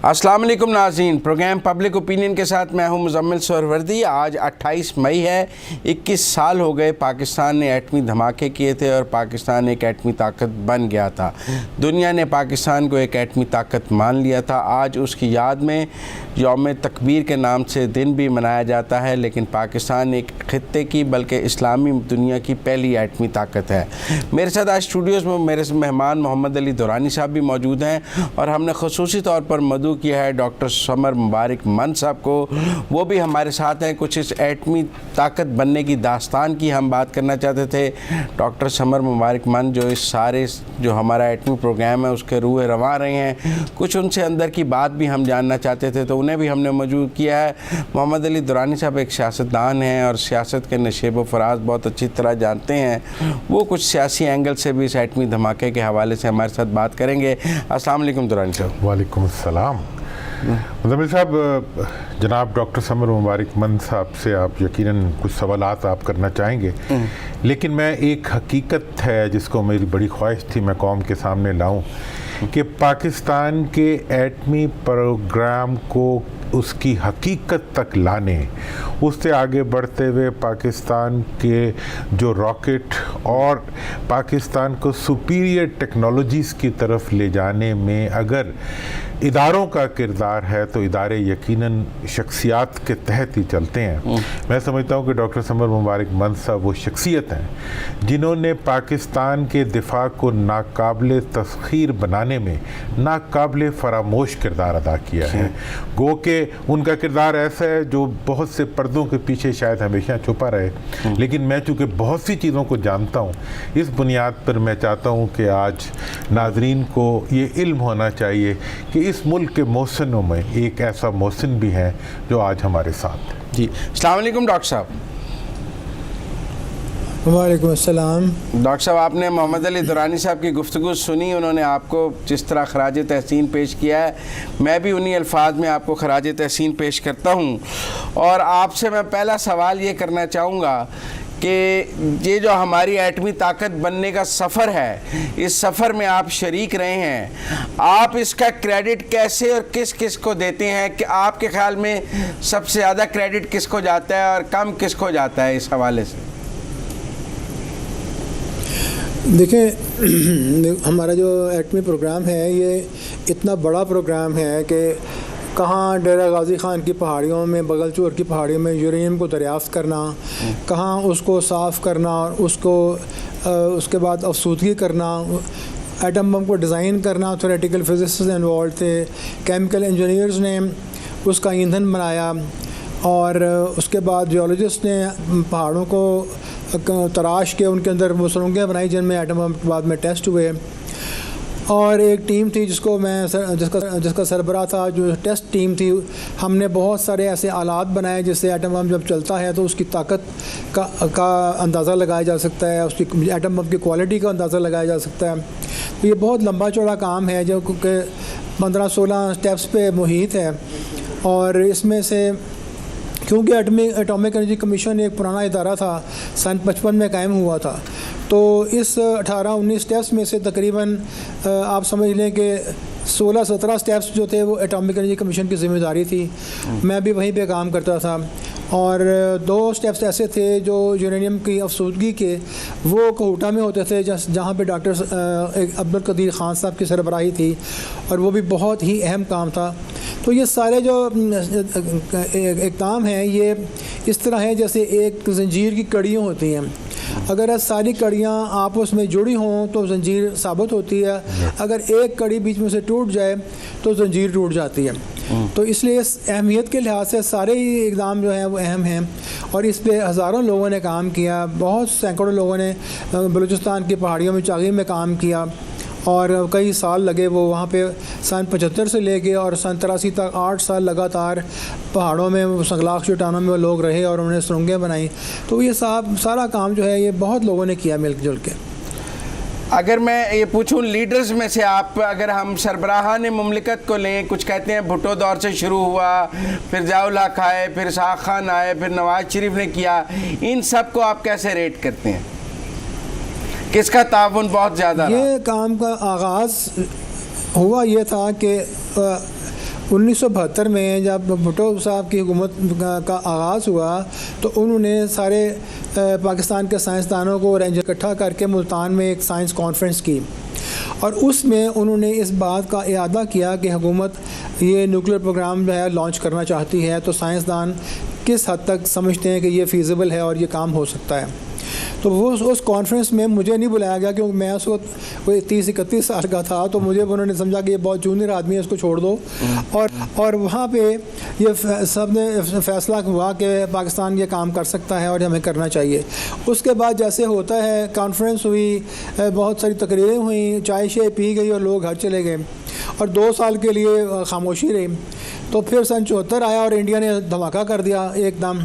अस्सलाम वालेकुम नाज़रीन, प्रोग्राम पब्लिक ओपिनियन के साथ मैं हूं मुज़म्मिल सोहरवर्दी। आज 28 मई है। 21 साल हो गए पाकिस्तान ने एटमी धमाके किए थे और पाकिस्तान एक एटमी ताकत बन गया था। दुनिया ने पाकिस्तान को एक एटमी ताकत मान लिया था। आज उसकी याद में यौम तकबीर के नाम से दिन भी मनाया जाता है, लेकिन पाकिस्तान एक ख़ित्ते की बल्कि इस्लामी दुनिया की पहली एटमी ताकत है। मेरे साथ आज स्टूडियोज़ में मेरे मेहमान मोहम्मद अली दुरानी साहब भी मौजूद हैं और हमने ख़ुसूसी तौर पर मदू किया है डॉक्टर समर मुबारक मंद साहब को। वो भी हमारे साथ हैं। कुछ इस एटमी ताकत बनने की दास्तान की हम बात करना चाहते थे। डॉक्टर समर मुबारक मंद जो इस सारे जो हमारा एटमी प्रोग्राम है उसके रूह रवा रहे हैं, कुछ उनसे अंदर की बात भी हम जानना चाहते थे, तो उन्हें भी हमने मौजूद किया है। मोहम्मद अली दुरानी साहब एक सियासतदान हैं और सियासत के नशेब व फराज बहुत अच्छी तरह जानते हैं। वो कुछ सियासी एंगल से भी इस एटमी धमाके के हवाले से हमारे साथ बात करेंगे। अस्सलाम वालेकुम दुरानी साहब। वालेकुम अस्सलाम। मुज़म्मिल साहब, जनाब डॉक्टर समर मुबारक मंद साहब से आप यकीनन कुछ सवालात आप करना चाहेंगे, लेकिन मैं एक हकीकत है जिसको मेरी बड़ी ख्वाहिश थी मैं कौम के सामने लाऊं कि पाकिस्तान के एटमी प्रोग्राम को उसकी हकीकत तक लाने, उससे आगे बढ़ते हुए पाकिस्तान के जो रॉकेट और पाकिस्तान को सुपीरियर टेक्नोलॉजीज़ की तरफ ले जाने में अगर इदारों का किरदार है तो इदारे यकीनन शख्सियात के तहत ही चलते हैं। मैं समझता हूँ कि डॉक्टर समर मुबारक मंद साहब वो शख्सियत हैं जिन्होंने पाकिस्तान के दिफा को नाकाबिल तस्खीर बनाने में नाकाबिल फरामोश किरदार अदा किया है। गो के उनका किरदार ऐसा है जो बहुत से पर्दों के पीछे शायद हमेशा छुपा रहे, लेकिन मैं चूँकि बहुत सी चीज़ों को जानता हूँ, इस बुनियाद पर मैं चाहता हूँ कि आज नाजरीन को ये इल्म होना चाहिए कि इस मुल्क के मोहसिनों में एक ऐसा मोहसिन भी है जो आज हमारे साथ है। जी, अस्सलाम वालेकुम डॉक्टर साहब। वालेकुम अस्सलाम। डॉक्टर साहब, आपने मोहम्मद अली दुरानी साहब की गुफ्तगू सुनी, उन्होंने आपको जिस तरह खराज तहसीन पेश किया है, मैं भी उन्हीं अल्फाज में आपको खराज तहसीन पेश करता हूँ। और आपसे मैं पहला सवाल ये करना चाहूँगा कि ये जो हमारी एटमी ताकत बनने का सफ़र है, इस सफ़र में आप शरीक रहे हैं, आप इसका क्रेडिट कैसे और किस किस को देते हैं कि आपके ख्याल में सबसे ज़्यादा क्रेडिट किसको जाता है और कम किसको जाता है इस हवाले से? देखें, हमारा जो एटमी प्रोग्राम है ये इतना बड़ा प्रोग्राम है कि कहाँ डेरा गाज़ी ख़ान की पहाड़ियों में, बगलचूर की पहाड़ियों में यूरेनियम को दरियाफ़्त करना, कहाँ उसको साफ़ करना और उसको उसके बाद अफसूदगी करना, एटम बम को डिज़ाइन करना, थ्योरेटिकल फिज़िसिस्ट इन्वॉल्व थे, केमिकल इंजीनियर्स ने उसका ईंधन बनाया और उसके बाद जियोलॉजिस्ट ने पहाड़ों को तराश के उनके अंदर वो सुरंगें बनाई जिनमें एटम बम बाद में टेस्ट हुए। और एक टीम थी जिसको मैं जिसका सरबराह था, जो टेस्ट टीम थी, हमने बहुत सारे ऐसे आलात बनाए जिससे एटम बम जब चलता है तो उसकी ताकत का अंदाज़ा लगाया जा सकता है, उसकी एटम बम की क्वालिटी का अंदाज़ा लगाया जा सकता है। तो ये बहुत लंबा चौड़ा काम है जो कि 15-16 स्टेप्स पे मुहित है। और इसमें से क्योंकि एटॉमिक एनर्जी कमीशन एक पुराना इदारा था, सन 55 में कायम हुआ था, तो इस 18-19 स्टेप्स में से तकरीबन आप समझ लें कि 16-17 स्टेप्स जो थे वो एटॉमिक एनर्जी कमीशन की ज़िम्मेदारी थी। मैं भी वहीं पे काम करता था। और 2 स्टेप्स ऐसे थे जो यूरेनियम की अफसूदगी के, वो कोहटा में होते थे जहाँ पे डॉक्टर अब्दुल कदीर ख़ान साहब की सरबराही थी और वो भी बहुत ही अहम काम था। तो ये सारे जो इक़दाम हैं ये इस तरह है जैसे एक ज़ंजीर की कड़ियाँ होती हैं। अगर सारी कड़ियाँ आपस में जुड़ी हों तो ज़ंजीर साबित होती है, अगर एक कड़ी बीच में से टूट जाए तो ज़ंजीर टूट जाती है। तो इसलिए इस अहमियत के लिहाज से सारे ही इक़दाम जो हैं वो अहम हैं और इस पे हज़ारों लोगों ने काम किया। बहुत सैकड़ों लोगों ने बलूचिस्तान की पहाड़ियों में चागी में काम किया और कई साल लगे वो वहाँ पे। सन 75 से लेके और सन 83 तक 8 साल लगातार पहाड़ों में संगलाख चट्टानों में वो लोग रहे और उन्होंने सुरंगें बनाई। तो ये सारा काम जो है ये बहुत लोगों ने किया मिलजुल के। अगर मैं ये पूछूं लीडर्स में से आप, अगर हम सरबराहान मुमलिकत को लें, कुछ कहते हैं भुट्टो दौर से शुरू हुआ, फिर ज़ियाउल हक आए, फिर इसहाक खान आए, फिर नवाज शरीफ ने किया, इन सब को आप कैसे रेट करते हैं? किसका ताउन बहुत ज़्यादा? ये काम का आगाज़ हुआ ये था कि 1972 में जब भुट्टो साहब की हुकूमत का आगाज़ हुआ तो उन्होंने सारे पाकिस्तान के साइंसदानों को अरेंज इकट्ठा करके मुल्तान में एक साइंस कॉन्फ्रेंस की और उसमें उन्होंने इस बात का इरादा किया कि हुकूमत ये न्यूक्लियर प्रोग्राम जो है लॉन्च करना चाहती है, तो साइंसदान किस हद तक समझते हैं कि ये फ़ीज़िबल है और ये काम हो सकता है। तो वो उस कॉन्फ्रेंस में मुझे नहीं बुलाया गया क्योंकि मैं उस वक्त कोई 30-31 साल का था, तो मुझे उन्होंने समझा कि ये बहुत जूनियर आदमी है, इसको छोड़ दो। और वहाँ पे ये सब ने फैसला हुआ कि पाकिस्तान ये काम कर सकता है और हमें करना चाहिए। उसके बाद जैसे होता है कॉन्फ्रेंस हुई, बहुत सारी तकरीरें हुई, चाय शाय पी गई और लोग घर चले गए और 2 साल के लिए खामोशी रही। तो फिर सन 74 आया और इंडिया ने धमाका कर दिया एकदम।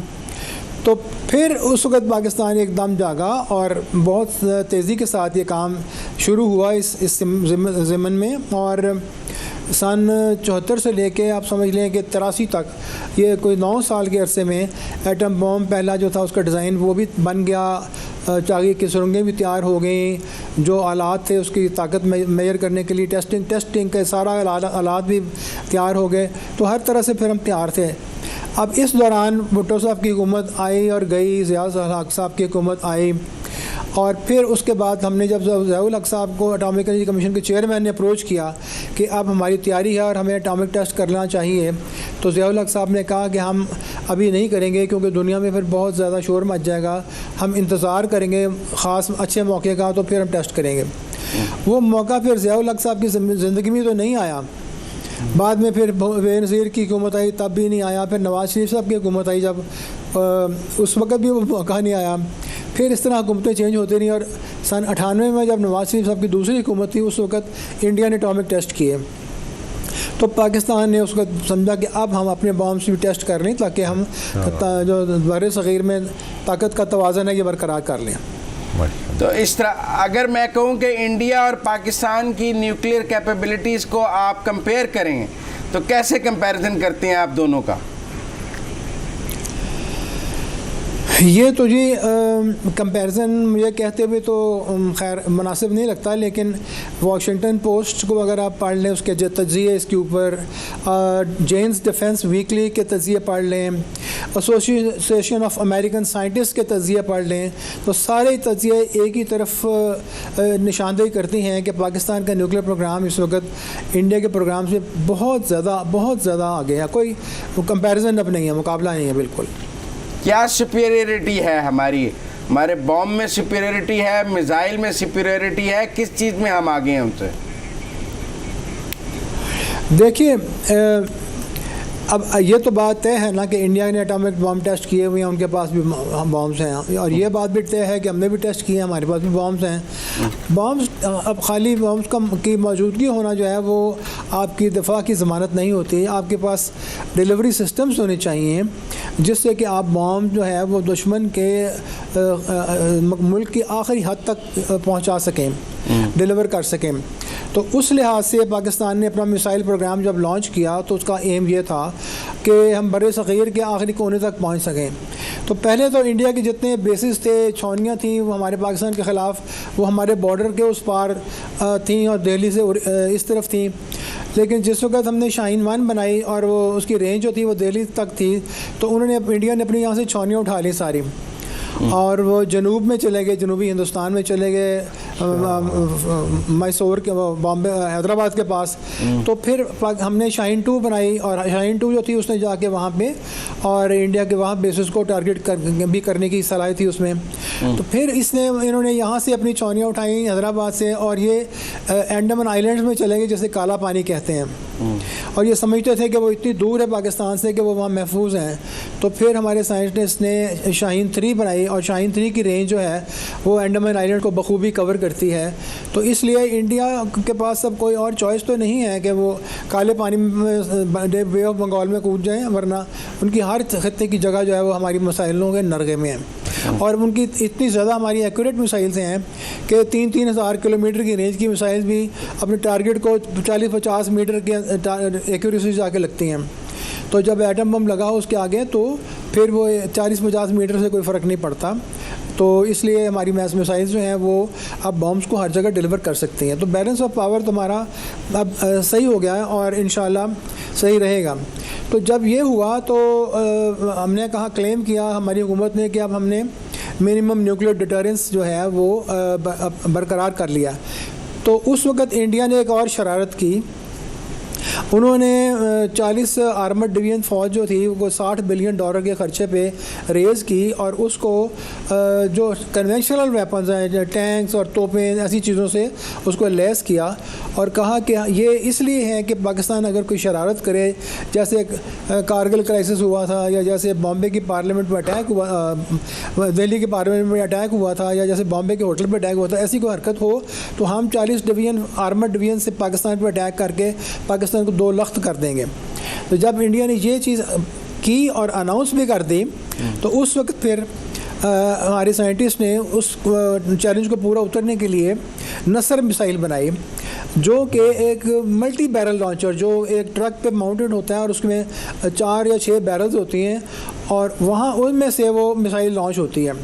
तो फिर उस वक्त पाकिस्तान एकदम जागा और बहुत तेज़ी के साथ ये काम शुरू हुआ इस ज़मन में। और सन 74 से लेके आप समझ लें कि 83 तक, ये कोई 9 साल के अरसे में एटम बम पहला जो था उसका डिज़ाइन वो भी बन गया, चागी की सुरंगें भी तैयार हो गई, जो आलात थे उसकी ताकत मेजर करने के लिए टेस्टिंग के सारा आलात भी तैयार हो गए। तो हर तरह से फिर हम तैयार थे। अब इस दौरान भुट्टो साहब की हुकूमत आई और गई, ज़िया-उल हक़ साहब की हुकूमत आई और फिर उसके बाद हमने जब ज़िया-उल हक़ साहब को एटॉमिक एनर्जी कमीशन के चेयरमैन ने अप्रोच किया कि अब हमारी तैयारी है और हमें एटॉमिक टेस्ट करना चाहिए, तो ज़िया-उल हक़ साहब ने कहा कि हम अभी नहीं करेंगे क्योंकि दुनिया में फिर बहुत ज़्यादा शोर मच जाएगा, हम इंतज़ार करेंगे ख़ास अच्छे मौके का, तो फिर हम टेस्ट करेंगे। वो मौका फिर ज़िया-उल हक़ साहब की ज़िंदगी में तो नहीं आया। बाद में फिर बेनज़ीर की हुकूमत आई तब भी नहीं आया, फिर नवाज़ शरीफ साहब की हुकूमत आई जब उस वक़्त भी वो मौका नहीं आया। फिर इस तरह हुकूमतें चेंज होती रही और सन 98 में जब नवाज़ शरीफ साहब की दूसरी हुकूमत थी उस वक़्त इंडिया ने एटॉमिक टेस्ट किए। तो पाकिस्तान ने उसको समझा कि अब हम अपने बॉम्ब्स भी टेस्ट कर लें ताकि हम जो बर्रे सग़ीर में ताकत का तवाज़न है ये बरकरार कर लें। तो इस तरह अगर मैं कहूँ कि इंडिया और पाकिस्तान की न्यूक्लियर कैपेबिलिटीज़ को आप कंपेयर करें तो कैसे कंपैरिजन करते हैं आप दोनों का? ये तो जी कंपैरिजन मुझे कहते हुए तो खैर मुनासिब नहीं लगता, लेकिन वॉशिंगटन पोस्ट को अगर आप पढ़ लें, उसके जो तज्ज़िये इसके ऊपर, जेन्स डिफेंस वीकली के तज्ज़िये पढ़ लें, एसोसिएशन ऑफ अमेरिकन साइंटिस्ट के तज्ज़िये पढ़ लें, तो सारे तज्ज़िये एक ही तरफ निशानदेही करती हैं कि पाकिस्तान का न्यूक्लियर प्रोग्राम इस वक्त इंडिया के प्रोग्राम से बहुत ज़्यादा आगे है। कोई कंपैरिजन अब नहीं है, मुकाबला नहीं है बिल्कुल। क्या सुपीरियरिटी है हमारे बॉम्ब में सुपीरियरिटी है, मिसाइल में सुपीरियरिटी है, किस चीज़ में हम आगे हैं उनसे? देखिए अब ये तो बात तय है ना कि इंडिया ने एटॉमिक बॉम्ब टेस्ट किए हुए हैं, उनके पास भी बॉम्ब्स हैं, और ये बात भी तय है कि हमने भी टेस्ट किए हैं, हमारे पास भी बॉम्ब्स हैं। बॉम्ब्स अब खाली बॉम्ब्स की मौजूदगी होना जो है वो आपकी दफ़ा की ज़मानत नहीं होती। आपके पास डिलीवरी सिस्टम्स होने चाहिए जिससे कि आप बॉम्ब जो है वो दुश्मन के मुल्क की आखिरी हद तक पहुँचा सकें, डिलीवर कर सकें। तो उस लिहाज से पाकिस्तान ने अपना मिसाइल प्रोग्राम जब लॉन्च किया तो उसका एम ये था कि हम बड़े सग़ीर के आखिरी कोने तक पहुंच सकें। तो पहले तो इंडिया के जितने बेसिस थे, छावनियाँ थी वो हमारे पाकिस्तान के ख़िलाफ़, वो हमारे बॉर्डर के उस पार थी और दिल्ली से इस तरफ थी। लेकिन जिस वक्त हमने शाहीन 1 बनाई और वो उसकी रेंज जो थी वो दिल्ली तक थी, तो उन्होंने इंडिया ने अपनी यहाँ से छावनियाँ उठा ली सारी और वो जनूब में चले गए, जनूबी हिंदुस्तान में चले गए, मैसूर के, बॉम्बे, हैदराबाद के पास। तो फिर हमने शाहीन 2 बनाई और शाहीन 2 जो थी उसने जाके वहाँ पे और इंडिया के वहाँ बेसिस को टारगेट भी करने की सलाहियत थी उसमें। तो फिर इन्होंने यहाँ से अपनी छावनियाँ उठाई हैदराबाद से और ये अंडमान आइलैंड्स में चले गए जिसे काला पानी कहते हैं, और ये समझते थे कि वो इतनी दूर है पाकिस्तान से कि वो वहाँ महफूज हैं। तो फिर हमारे साइंटिस्ट ने शाहीन 3 बनाई और शाहीन 3 की रेंज जो है वो अंडमान आइलैंड को बखूबी कवर करती है। तो इसलिए इंडिया के पास अब कोई और चॉइस तो नहीं है कि वो काले पानी में, बे ऑफ बंगाल में कूद जाएं, वरना उनकी हर खत्ते की जगह जो है वो हमारी मिसाइलों के नरगे में है। और उनकी इतनी ज़्यादा हमारी एक्यूरेट मिसाइल्स हैं कि 3-3 हज़ार किलोमीटर की रेंज की मिसाइल भी अपने टारगेट को 40-50 मीटर के एक्यूरेसी से जाके लगती हैं। तो जब एटम बम लगा उसके आगे तो फिर वो 40-50 मीटर से कोई फ़र्क नहीं पड़ता। तो इसलिए हमारी मिसाइल्स जो हैं वो अब बॉम्ब्स को हर जगह डिलीवर कर सकती हैं। तो बैलेंस ऑफ पावर तुम्हारा अब सही हो गया है और इंशाल्लाह सही रहेगा। तो जब ये हुआ तो हमने कहा, क्लेम किया हमारी हुकूमत ने कि अब हमने मिनिमम न्यूक्लियर डिटरेंस जो है वो बरकरार कर लिया। तो उस वक़्त इंडिया ने एक और शरारत की, उन्होंने 40 आर्मर्ड डिवीजन फ़ौज जो थी वो $60 बिलियन के ख़र्चे पे रेज़ की और उसको जो कन्वेंशनल वेपन्स हैं, टैंक्स और तोपें, ऐसी चीज़ों से उसको लैस किया और कहा कि ये इसलिए है कि पाकिस्तान अगर कोई शरारत करे, जैसे कारगिल क्राइसिस हुआ था या जैसे बॉम्बे की पार्लियामेंट में अटैक हुआ, दिल्ली के पार्लियामेंट में अटैक हुआ था या जैसे बॉम्बे के होटल पर अटैक हुआ था, ऐसी कोई हरकत हो तो हम 40 डिवीजन आर्मर्ड डिवीजन से पाकिस्तान पर अटैक करके पाकिस्तान को 2 लख्त कर देंगे। तो जब इंडिया ने ये चीज़ की और अनाउंस भी कर दी तो उस वक्त फिर हमारे साइंटिस्ट ने उस चैलेंज को पूरा उतरने के लिए नसर मिसाइल बनाई, जो कि एक मल्टी बैरल लॉन्चर जो एक ट्रक पे माउंटेड होता है और उसमें 4 या 6 बैरल्स होती हैं और वहाँ उनमें से वो मिसाइल लॉन्च होती है।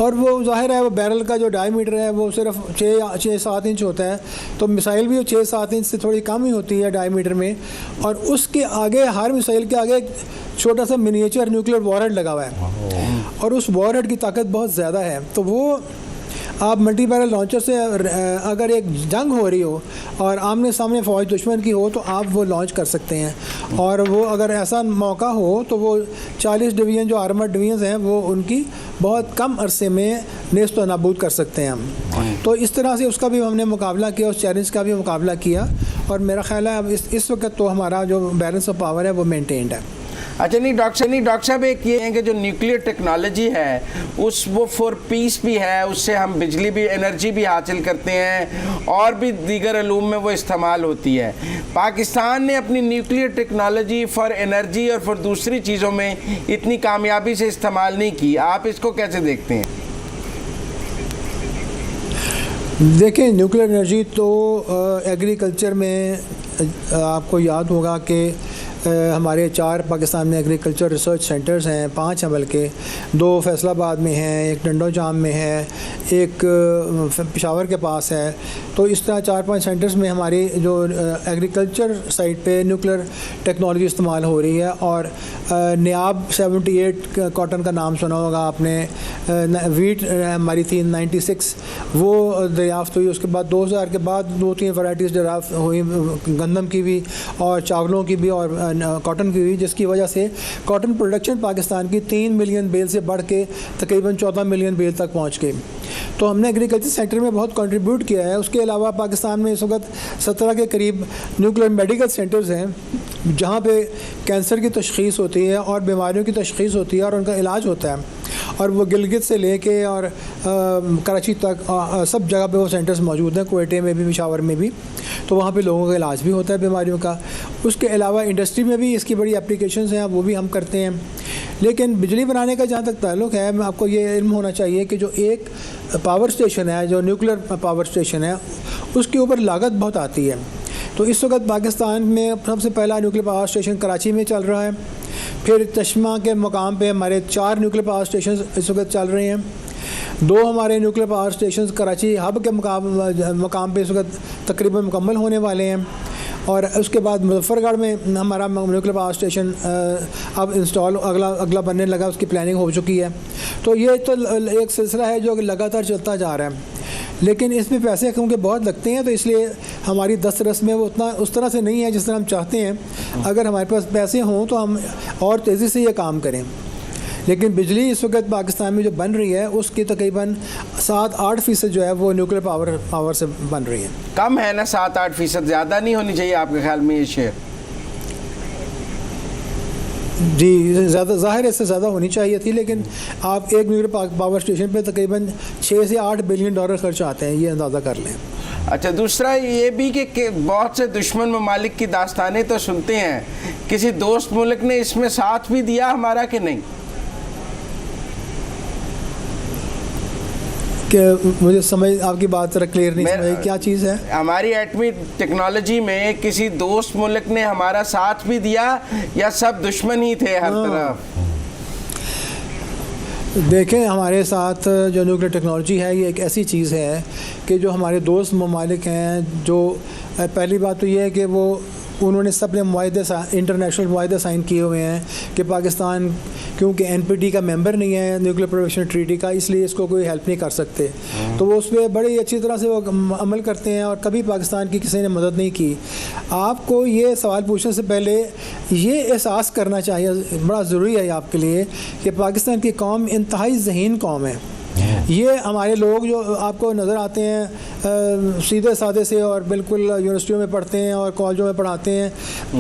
और वो ज़ाहिर है वो बैरल का जो डायमीटर है वो सिर्फ 6-7 इंच होता है, तो मिसाइल भी 6-7 इंच से थोड़ी कम ही होती है डायमीटर में, और उसके आगे हर मिसाइल के आगे एक छोटा सा मिनिएचर न्यूक्लियर वॉरहेड लगा हुआ है और उस वॉरहेड की ताकत बहुत ज़्यादा है। तो वो आप मल्टी बैरल लॉन्चर से अगर एक जंग हो रही हो और आमने सामने फ़ौज दुश्मन की हो तो आप वो लॉन्च कर सकते हैं और वो अगर ऐसा मौका हो तो वो 40 डिवीज़न जो आर्मर्ड डिवीज़न हैं वो उनकी बहुत कम अरसे में नेस्त व नाबूद कर सकते हैं हम। तो इस तरह से उसका भी हमने मुकाबला किया, उस चैलेंज का भी मुकाबला किया और मेरा ख्याल है अब इस वक्त तो हमारा जो बैलेंस ऑफ पावर है वो मेंटेन्ड है। अच्छा, नहीं डॉक्टर साहब, एक ये है कि जो न्यूक्लियर टेक्नोलॉजी है वो फॉर पीस भी है, उससे हम बिजली भी, एनर्जी भी हासिल करते हैं और भी दीगर अलूम में वो इस्तेमाल होती है। पाकिस्तान ने अपनी न्यूक्लियर टेक्नोलॉजी फॉर एनर्जी और फॉर दूसरी चीज़ों में इतनी कामयाबी से इस्तेमाल नहीं की, आप इसको कैसे देखते हैं? देखिए, न्यूक्लियर एनर्जी तो एग्रीकल्चर में आपको याद होगा कि हमारे 4 पाकिस्तान में एग्रीकल्चर रिसर्च सेंटर्स हैं, 5 हैं बल्कि, 2 फैसलाबाद में हैं, एक डंडो जाम में है, एक पेशावर के पास है। तो इस तरह 4-5 सेंटर्स में हमारी जो एग्रीकल्चर साइड पे न्यूक्लियर टेक्नोलॉजी इस्तेमाल हो रही है। और नियाब 78 कॉटन का नाम सुना होगा आपने, वीट हमारी थी 96, वो दरियाफ्त हुई। उसके बाद 2000 के बाद 2-3 वैराइटीज़ दरियाफ्त हुई, गंदम की भी और चावलों की भी और कॉटन की हुई, जिसकी वजह से कॉटन प्रोडक्शन पाकिस्तान की 3 मिलियन बेल से बढ़ के तकरीबन 14 मिलियन बेल तक पहुंच गई। तो हमने एग्रीकल्चर सेक्टर में बहुत कंट्रीब्यूट किया है। उसके अलावा पाकिस्तान में इस वक्त 17 के करीब न्यूक्लियर मेडिकल सेंटर्स हैं जहाँ पे कैंसर की तशख़ीस होती है और बीमारियों की तशख़ीस होती है और उनका इलाज होता है। और वो गिलगित से लेके और कराची तक सब जगह पे वो सेंटर्स मौजूद हैं, क्वेटे में भी, पेशावर में भी। तो वहाँ पे लोगों का इलाज भी होता है बीमारियों का। उसके अलावा इंडस्ट्री में भी इसकी बड़ी एप्लीकेशंस हैं, वो भी हम करते हैं। लेकिन बिजली बनाने का जहाँ तक ताल्लुक़ है, मैं आपको ये इल्म होना चाहिए कि जो एक पावर स्टेशन है, जो न्यूक्लियर पावर स्टेशन है, उसके ऊपर लागत बहुत आती है। तो इस वक्त पाकिस्तान में सबसे पहला न्यूक्लियर पावर स्टेशन कराची में चल रहा है, फिर चश्मा के मकाम पे हमारे 4 न्यूक्लियर पावर स्टेशन इस वक्त चल रहे हैं। 2 हमारे nuclear power station Karachi hub के मकाम पे इस वक्त तकरीबन मुकम्मल होने वाले हैं। और उसके बाद मुजफ्फरगढ़ में हमारा न्यूक्लियर पावर स्टेशन अब इंस्टॉल अगला बनने लगा, उसकी प्लानिंग हो चुकी है। तो ये तो एक सिलसिला है जो लगातार चलता जा रहा है, लेकिन इसमें पैसे क्योंकि बहुत लगते हैं तो इसलिए हमारी दस्तरस में वो उतना उस तरह से नहीं है जिस तरह हम चाहते हैं। अगर हमारे पास पैसे हों तो हम और तेज़ी से ये काम करें। लेकिन बिजली इस वक्त पाकिस्तान में जो बन रही है उसकी तकरीबन 7-8% जो है वो न्यूक्लियर पावर से बन रही है। कम है ना 7-8%? ज़्यादा नहीं होनी चाहिए आपके ख्याल में ये शेयर? जी, ज़्यादा ज़ाहिर है, इससे ज़्यादा होनी चाहिए थी, लेकिन आप एक न्यूक्लियर पावर स्टेशन पे तकरीबन 6 से 8 बिलियन डॉलर खर्च आते हैं, ये अंदाज़ा कर लें। अच्छा, दूसरा ये भी कि बहुत से दुश्मन ममालिक की दास्तानें तो सुनते हैं, किसी दोस्त मुल्क ने इसमें साथ भी दिया हमारा कि नहीं? कि मुझे समझ आपकी बात जरा क्लियर नहीं समझ, क्या चीज़ है? हमारी एटमी टेक्नोलॉजी में किसी दोस्त मुल्क ने हमारा साथ भी दिया या सब दुश्मन ही थे हर तरफ? देखें, हमारे साथ जो न्यूक्लियर टेक्नोलॉजी है ये एक ऐसी चीज़ है कि जो हमारे दोस्त ममालिक हैं, जो पहली बात तो ये है कि उन्होंने सब ने इंटरनेशनल मुआहदे साइन किए हुए हैं कि पाकिस्तान क्योंकि NPT का मेंबर नहीं है न्यूक्लियर प्रोहिबिशन ट्रीटी का, इसलिए इसको कोई हेल्प नहीं कर सकते। तो वो उस पर बड़ी अच्छी तरह से वो अमल करते हैं और कभी पाकिस्तान की किसी ने मदद नहीं की। आपको ये सवाल पूछने से पहले ये एहसास करना चाहिए, बड़ा ज़रूरी है आपके लिए, कि पाकिस्तान की कौम इंतहाई ज़हीन कौम है। ये हमारे लोग जो आपको नज़र आते हैं सीधे साधे से और बिल्कुल यूनिवर्सिटियों में पढ़ते हैं और कॉलेजों में पढ़ाते हैं,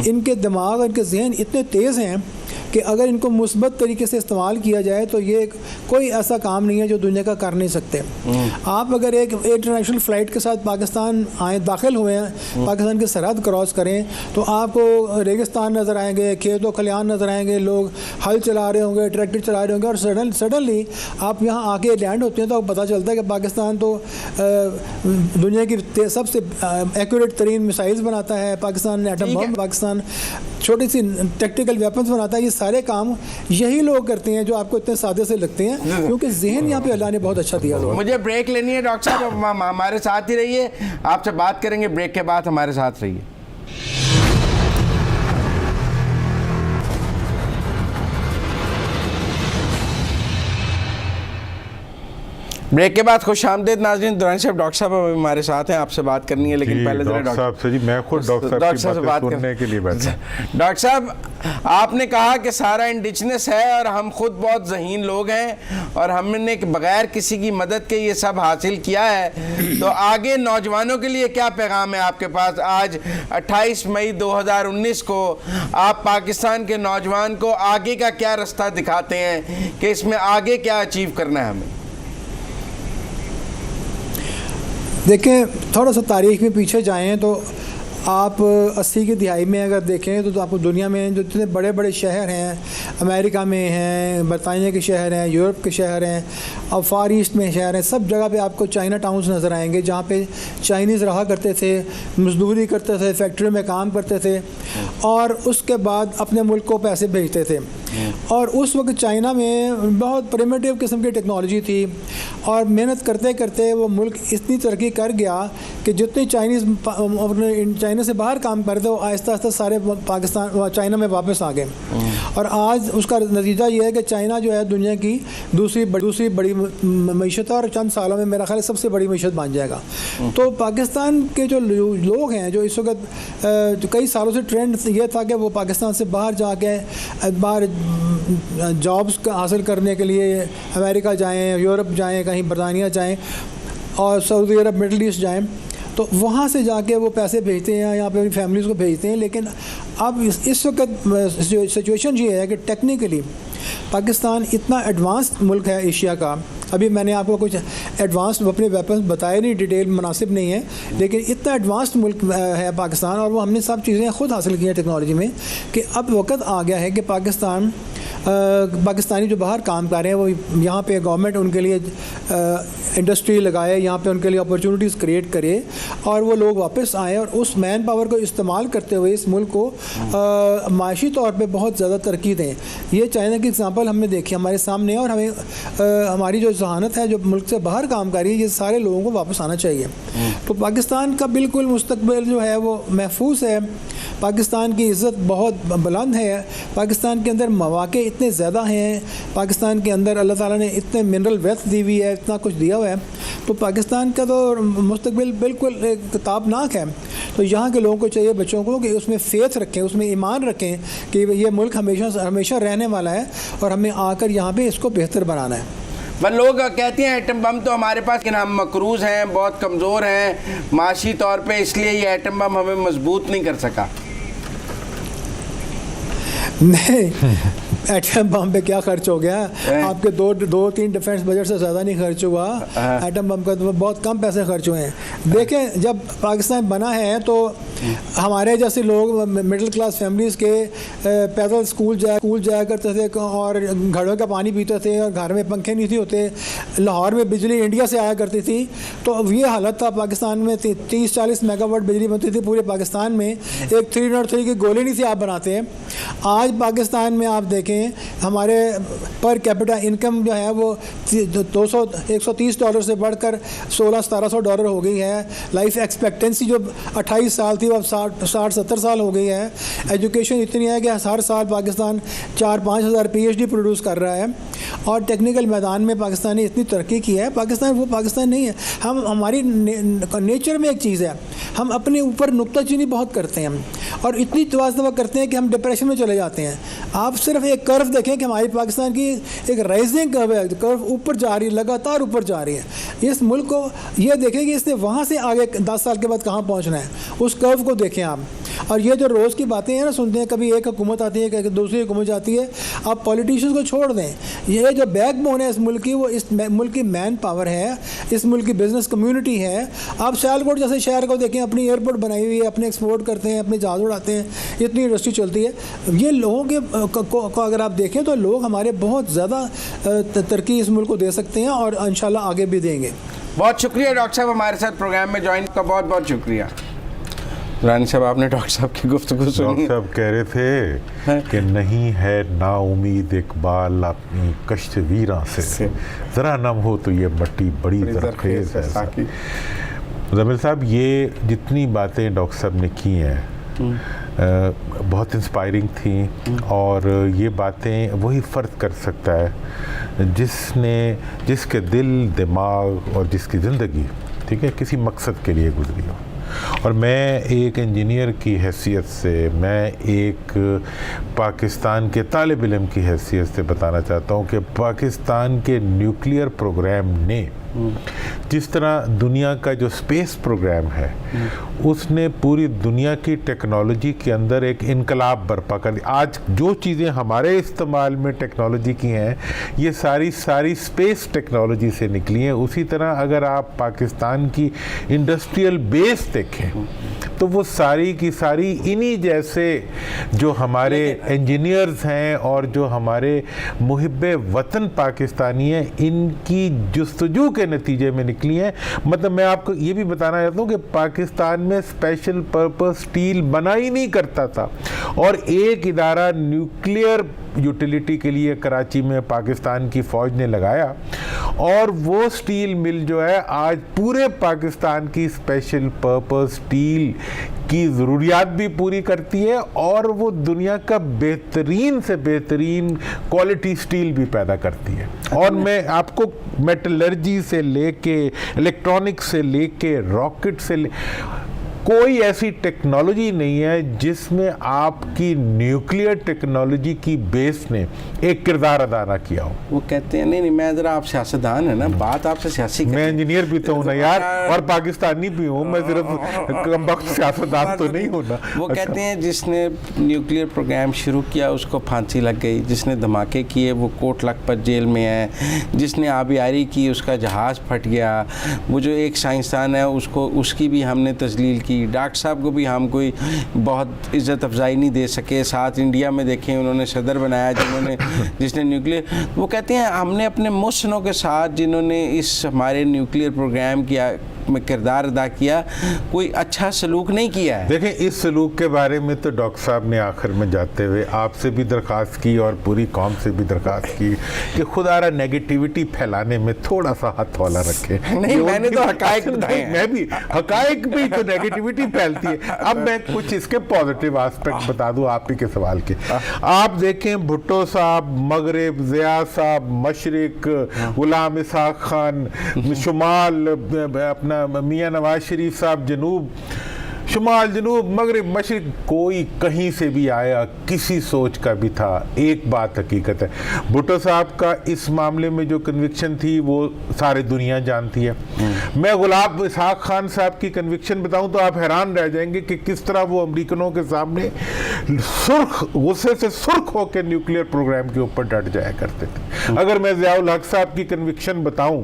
इनके दिमाग और इनके जहन इतने तेज़ हैं कि अगर इनको मुस्बत तरीके से इस्तेमाल किया जाए तो ये कोई ऐसा काम नहीं है जो दुनिया का कर नहीं सकते। आप अगर एक इंटरनेशनल फ़्लाइट के साथ पाकिस्तान दाखिल हुए हैं, पाकिस्तान की सरहद क्रॉस करें, तो आपको रेगिस्तान नज़र आएंगे, खेत व खलियान नज़र आएंगे, लोग हल चला रहे होंगे, ट्रैक्टर चला रहे होंगे, और सडनली आप यहाँ आके लैंड होते हैं तो पता चलता है कि पाकिस्तान तो दुनिया की सबसे एक्यूरेट तरीन मिसाइल्स बनाता है, पाकिस्तान एटम बम, पाकिस्तान छोटी सी टैक्टिकल वेपन्स बनाता है। ये सारे काम यही लोग करते हैं जो आपको इतने सादे से लगते हैं, क्योंकि जहन यहाँ पे अल्लाह ने बहुत अच्छा दिया लोग। मुझे ब्रेक लेनी है डॉक्टर साहब, हमारे साथ ही रहिए, आपसे बात करेंगे ब्रेक के बाद, हमारे साथ रहिए। ब्रेक के बाद खुश आमदेद नाज़रीन। दुरानी साहब, डॉक्टर साहब अभी हमारे साथ हैं, आपसे बात करनी है, लेकिन पहले डॉक्टर साहब से जी मैं खुद डॉक्टर साहब से बात करने के लिए बैठा। डॉक्टर साहब, आपने कहा कि सारा इंडिजिनस है और हम खुद बहुत ज़हीन लोग हैं और हमने बगैर किसी की मदद के ये सब हासिल किया है, तो आगे नौजवानों के लिए क्या पैगाम है आपके पास? आज 28 मई 2019 को आप पाकिस्तान के नौजवान को आगे का क्या रास्ता दिखाते हैं कि इसमें आगे क्या अचीव करना है हमें? देखें, थोड़ा सा तारीख़ में पीछे जाएं तो आप 80 की दिहाई में अगर देखें तो आपको दुनिया में जो इतने बड़े बड़े शहर हैं, अमेरिका में हैं, बरतानिया के शहर हैं, यूरोप के शहर हैं और फार ईस्ट में शहर हैं, सब जगह पे आपको चाइना टाउन्स नज़र आएंगे जहाँ पे चाइनीज़ रहा करते थे, मजदूरी करते थे, फैक्ट्री में काम करते थे और उसके बाद अपने मुल्क को पैसे भेजते थे। और उस वक्त चाइना में बहुत प्रिमिटिव किस्म की टेक्नोलॉजी थी और मेहनत करते करते वो मुल्क इतनी तरक्की कर गया कि जितने चाइनीज़ चाइना से बाहर काम करते थे वो आहिस्ता आहिस्ता सारे पाकिस्तान चाइना में वापस आ गए। और आज उसका नतीजा ये है कि चाइना जो है दुनिया की दूसरी बड़ी मीशत है और चंद सालों में मेरा ख्याल सबसे बड़ी मीशत बन जाएगा। तो पाकिस्तान के जो लोग हैं जो इस वक्त कई सालों से ट्रेंड ये था कि वो पाकिस्तान से बाहर जाके बाहर जॉब्स हासिल करने के लिए अमेरिका जाएं, यूरोप जाएं, कहीं बरतानिया जाएं और सऊदी अरब, मिडल ईस्ट जाएं, तो वहाँ से जाके वो पैसे भेजते हैं, यहाँ पे अपनी फैमिलीज़ को भेजते हैं। लेकिन अब इस वक्त सिचुएशन ये है कि टेक्निकली पाकिस्तान इतना एडवांस्ड मुल्क है एशिया का। अभी मैंने आपको कुछ एडवांस्ड अपने वेपन्स बताए नहीं, डिटेल मुनासिब नहीं है, लेकिन इतना एडवांस्ड मुल्क है पाकिस्तान और वो हमने सब चीज़ें खुद हासिल की हैं टेक्नोलॉजी में कि अब वक्त आ गया है कि पाकिस्तानी जो बाहर काम कर रहे हैं वो यहाँ पे गवर्नमेंट उनके लिए इंडस्ट्री लगाए, यहाँ पे उनके लिए अपॉर्चुनिटीज़ क्रिएट करे और वो लोग वापस आएँ और उस मैन पावर को इस्तेमाल करते हुए इस मुल्क को माशी तौर पे बहुत ज़्यादा तरक्की दें। ये चाइना की एग्ज़ाम्पल हमने देखी हमारे सामने और हमें हमारी जो जहानत है जो मुल्क से बाहर काम कर रही है, ये सारे लोगों को वापस आना चाहिए। तो पाकिस्तान का बिल्कुल मुस्तकबिल जो है वो महफूज है, पाकिस्तान की इज़्ज़त बहुत बुलंद है, पाकिस्तान के अंदर मौक़े इतने ज़्यादा हैं, पाकिस्तान के अंदर अल्लाह ताला ने इतने मिनरल वेल्थ दी हुई है, इतना कुछ दिया हुआ है, तो पाकिस्तान का तो मुस्तकबिल बिल्कुल ताबनाक है। तो यहाँ के लोगों को चाहिए, बच्चों को, कि उसमें फ़ेथ रखें, उसमें ईमान रखें कि ये मुल्क हमेशा रहने वाला है और हमें आकर यहाँ पर इसको बेहतर बनाना है। पर लोग कहते हैं एटम बम तो हमारे पास कि हम मकरूज़ हैं, बहुत कमज़ोर हैं माशी तौर पे, इसलिए ये एटम बम हमें मजबूत नहीं कर सका। नहीं, एटम बम पे क्या खर्च हो गया? आपके दो तीन डिफेंस बजट से ज़्यादा नहीं खर्च हुआ। एटम बम का तो बहुत कम पैसे खर्च हुए हैं। देखें, जब पाकिस्तान बना है तो हमारे जैसे लोग मिडिल क्लास फैमिलीज़ के पैदल स्कूल जाया करते थे और घड़ों का पानी पीते थे और घर में पंखे नहीं थे होते। लाहौर में बिजली इंडिया से आया करती थी, तो ये हालत था पाकिस्तान में 30-40 मेगावाट बिजली बनती थी पूरे पाकिस्तान में। एक 303 की गोली नहीं थी आप बनाते हैं। आज पाकिस्तान में आप देखें हमारे पर कैपिटा इनकम जो है वो $130 से बढ़कर $1600-1700 हो गई है। लाइफ एक्सपेक्टेंसी जो 28 साल थी वो अब 60-70 साल हो गई है। एजुकेशन इतनी है कि हर साल पाकिस्तान 4-5 हज़ार PhD प्रोड्यूस कर रहा है और टेक्निकल मैदान में पाकिस्तान ने इतनी तरक्की की है। पाकिस्तान वो पाकिस्तान नहीं है। हम हमारी नेचर में एक चीज़ है, हम अपने ऊपर नुक्ताचीनी बहुत करते हैं और इतनी तवाज़ुन करते हैं कि हम डिप्रेशन में चले जाते हैं। आप सिर्फ एक कर्व देखें कि हमारी पाकिस्तान की एक राइजिंग कर्व है, कर्व ऊपर जा रही है, लगातार ऊपर जा रही है। इस मुल्क को ये देखें कि इसने वहाँ से आगे 10 साल के बाद कहाँ पहुँचना है, उस कर्व को देखें आप। और ये जो रोज़ की बातें हैं ना, सुनते हैं कभी एक हुकूमत आती है कभी दूसरी हुकूमत आती है, आप पॉलिटिशियंस को छोड़ दें। ये जो बैकबोन है इस मुल्क की, वो इस मुल्क की मैन पावर है, इस मुल्क की बिजनेस कम्युनिटी है। आप सियालकोट जैसे शहर को देखें, अपनी एयरपोर्ट बनाई हुई है, अपने एक्सपोर्ट करते हैं, अपने जहाज़ उड़ाते हैं, इतनी इंडस्ट्री चलती है। ये लोगों के को अगर आप देखें तो लोग हमारे बहुत ज़्यादा तरक्की इस मुल्क को दे सकते हैं और इंशाल्लाह आगे भी देंगे। बहुत शुक्रिया डॉक्टर साहब हमारे साथ प्रोग्राम में ज्वाइन का, बहुत बहुत शुक्रिया। रानी साहब, आपने डॉक्टर साहब की गुफ्तगू सुनी। डॉक्टर साहब कह रहे थे कि नहीं है नाउमीद इकबाल अपनी कश्त वीरां से, ज़रा नम हो तो ये मट्टी बड़ी ज़रख़ेज़ है। मुज़म्मिल साहब, ये जितनी बातें डॉक्टर साहब ने की हैं बहुत इंस्पायरिंग थी और ये बातें वही फ़र्द कर सकता है जिसके दिल, दिमाग और जिसकी ज़िंदगी, ठीक है, किसी मकसद के लिए गुजरी हो। और मैं एक इंजीनियर की हैसियत से, मैं एक पाकिस्तान के तालिब इल्म की हैसियत से बताना चाहता हूँ कि पाकिस्तान के न्यूक्लियर प्रोग्राम ने जिस तरह दुनिया का जो स्पेस प्रोग्राम है उसने पूरी दुनिया की टेक्नोलॉजी के अंदर एक इनकलाब बर्पा कर दी। आज जो चीज़ें हमारे इस्तेमाल में टेक्नोलॉजी की हैं ये सारी स्पेस टेक्नोलॉजी से निकली हैं। उसी तरह अगर आप पाकिस्तान की इंडस्ट्रियल बेस देखें तो वो सारी की सारी इन्हीं जैसे जो हमारे इंजीनियर्स हैं और जो हमारे मुहिब्बे वतन पाकिस्तानी हैं, इनकी जुस्तजू के नतीजे में निकली हैं। मतलब मैं आपको ये भी बताना चाहता हूँ कि पाकिस्तान में स्पेशल पर्पस स्टील बना ही नहीं करता था और एक इदारा न्यूक्लियर यूटिलिटी के लिए कराची में पाकिस्तान की फ़ौज ने लगाया और वो स्टील मिल जो है आज पूरे पाकिस्तान की स्पेशल पर्पस स्टील की ज़रूरियात भी पूरी करती है और वो दुनिया का बेहतरीन से बेहतरीन क्वालिटी स्टील भी पैदा करती है। और मैं आपको मेटलर्जी से लेके इलेक्ट्रॉनिक्स से लेके रॉकेट से कोई ऐसी टेक्नोलॉजी नहीं है जिसमें आपकी न्यूक्लियर टेक्नोलॉजी की बेस ने एक किरदार अदा ना किया हो। वो कहते हैं नहीं मैं ज़रा, आप सियासतदान है ना, बात आपसे सियासी, मैं इंजीनियर भी तो हूँ ना यार और पाकिस्तानी भी हूँ, मैं सिर्फ कमबख्त सियासतदान तो नहीं हूँ ना। वो कहते हैं जिसने न्यूक्लियर प्रोग्राम शुरू किया उसको फांसी लग गई, जिसने धमाके किए वो कोट लखपत जेल में है, जिसने आबियारी की उसका जहाज़ फट गया, वो जो एक साइंसदान है उसकी भी हमने तजलील की। डॉक्टर साहब को भी हम कोई बहुत इज़्ज़त अफजाई नहीं दे सके। साथ इंडिया में देखें उन्होंने सदर बनाया जिसने न्यूक्लियर, वो कहते हैं हमने अपने मुस्लिमों के साथ जिन्होंने इस हमारे न्यूक्लियर प्रोग्राम किया में किरदार अदा किया, कोई अच्छा सलूक नहीं किया है। देखें, इस सलूक के बारे में तो डॉक्टर साहब ने आखिर में जाते हुए आपसे भी दरख्वास्त की और पूरी कौम से भी दरख्वास्त की कि खुदारा नेगेटिविटी फैलाने में थोड़ा सा हथौला रखे। नहीं, मैंने तो हकायक बताए, मैं भी हकायक भी तो नेगेटिविटी फैलती है। अब मैं कुछ इसके पॉजिटिव एस्पेक्ट बता दूं आप ही के सवाल के। आप देखें भुट्टो साहब मगरिब, ज़िया साहब मशरिक, गुलाम इसहाक खान शुमाल, अपना मियाँ नवाज शरीफ साहब जनूब, शुमाल जनूब मगरिब मशरिक, कोई कहीं से भी आया किसी सोच का भी था। एक बात हकीकत है, भुट्टो साहब का इस मामले में जो कन्विक्शन थी वो सारी दुनिया जानती है। मैं गुलाम इसहाक खान साहब की कन्विक्शन बताऊं तो आप हैरान रह जाएंगे कि किस तरह वो अमेरिकनों के सामने गुस्से से सुर्ख होकर न्यूक्लियर प्रोग्राम के ऊपर डट जाया करते थे। अगर मैं ज़ियाउल हक साहब की कन्विक्शन बताऊं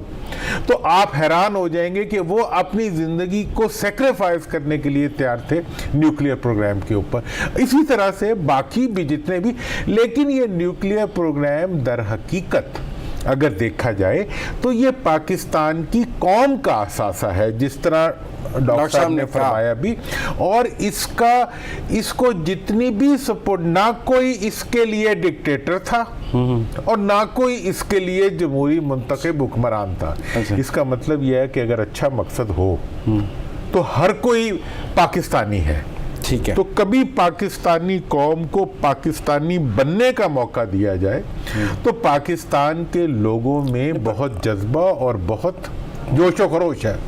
तो आप हैरान हो जाएंगे कि वो अपनी ज़िंदगी को सेक्रीफाइस करने के लिए तैयार थे न्यूक्लियर प्रोग्राम के ऊपर। इसी तरह से बाकी भी जितने भी, लेकिन ये न्यूक्लियर प्रोग्राम दर हकीकत अगर देखा जाए तो ये पाकिस्तान की कौम का असासा है, जिस तरह डॉक्टर साहब ने फरमाया भी। और इसको जितनी भी सपोर्ट, ना कोई इसके लिए डिक्टेटर था और ना कोई इसके लिए जमहूरी मुंतखब हुक्मरान था। इसका मतलब यह है कि अगर अच्छा मकसद हो तो हर कोई पाकिस्तानी है। ठीक है। तो कभी पाकिस्तानी कौम को पाकिस्तानी बनने का मौका दिया जाए तो पाकिस्तान के लोगों में बहुत जज्बा और बहुत जोशो खरोश है।